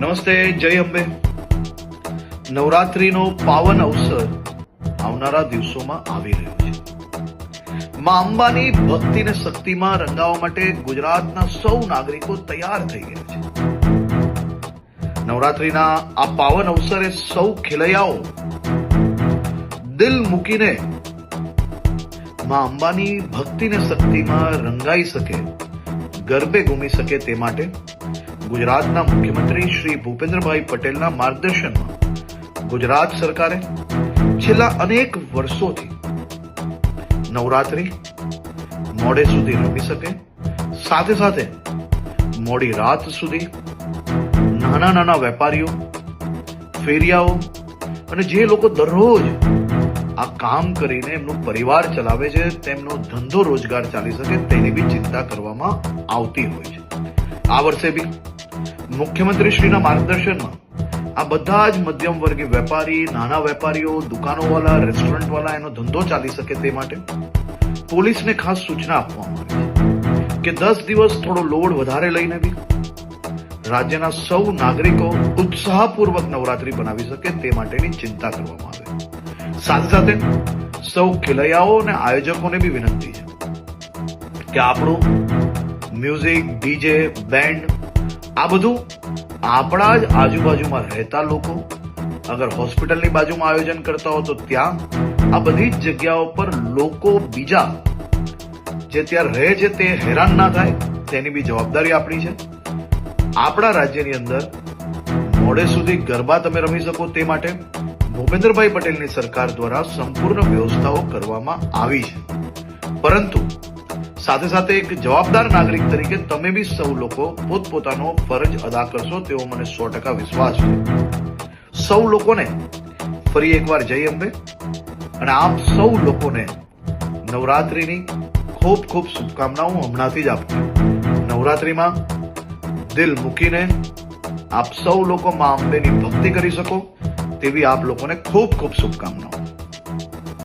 નમસ્તે, જય અંબે. નવરાત્રીનો પાવન અવસર આવનારા દિવસોમાં આવી રહ્યો છે. માં અંબાની ભક્તિ અને શક્તિમાં રંગાવા માટે ગુજરાતના સૌ નાગરિકો તૈયાર થઈ ગયા છે. નવરાત્રીના આ પાવન અવસરે સૌ ખેલૈયાઓ દિલ મૂકીને માં અંબાની ભક્તિ અને શક્તિમાં રંગાઈ શકે, ગરબે ઘૂમી શકે તે માટે ગુજરાતના મુખ્યમંત્રી શ્રી ભૂપેન્દ્રભાઈ પટેલના માર્ગદર્શનમાં ગુજરાત સરકારે છેલ્લા અનેક વર્ષોથી નવરાત્રી મોડે સુધી રમી શકે, સાથે સાથે મોડી રાત સુધી નાના નાના વેપારીઓ, ફેરિયાઓ અને જે લોકો દરરોજ આ કામ કરીને એમનો પરિવાર ચલાવે છે, તેમનો ધંધો રોજગાર ચાલી શકે તેની બી ચિંતા કરવામાં આવતી હોય છે. આ વર્ષે બી મુખ્યમંત્રી શ્રીના માર્ગદર્શનમાં આ બધા જ મધ્યમ વર્ગીય વેપારી, નાના વેપારીઓ, દુકાનોવાળા, રેસ્ટોરન્ટવાળા એનો ધંધો ચાલી શકે તે માટે પોલીસને ખાસ સૂચના આપવામાં આવી છે કે 10 દિવસ થોડો લોડ વધારે લઈને બી રાજ્યના સૌ નાગરિકો ઉત્સાહપૂર્વક નવરાત્રી બનાવી શકે તે માટેની ચિંતા કરવામાં આવે. સાથે સાથે સૌ ખેલૈયાઓ અને આયોજકોને બી વિનંતી છે કે આપણું મ્યુઝિક, ડીજે, બેન્ડ આ બધું આપણા જ આજુબાજુમાં રહેતા લોકો, અગર હોસ્પિટલની બાજુમાં આયોજન કરતા હો તો ત્યાં આ બધી જ જગ્યાઓ પર લોકો બીજા જે ત્યાં રહે છે તે હેરાન ના થાય તેની બી જવાબદારી આપણી છે. આપણા રાજ્યની અંદર મોડે સુધી ગરબા તમે રમી શકો તે માટે ભૂપેન્દ્રભાઈ પટેલની સરકાર દ્વારા સંપૂર્ણ વ્યવસ્થાઓ કરવામાં આવી છે. પરંતુ સાથે સાથે એક જવાબદાર નાગરિક તરીકે તમે બી સૌ લોકો પોતપોતાનો ફરજ અદા કરશો તેવો મને 100% વિશ્વાસ છે. સૌ લોકોને ફરી એકવાર જય અંબે અને આપ સૌ લોકોને નવરાત્રીની ખૂબ ખૂબ શુભકામનાઓ હમણાંથી જ આપું. નવરાત્રીમાં દિલ મૂકીને આપ સૌ લોકો માં અંબેની ભક્તિ કરી શકો તેવી આપ લોકોને ખૂબ ખૂબ શુભકામનાઓ.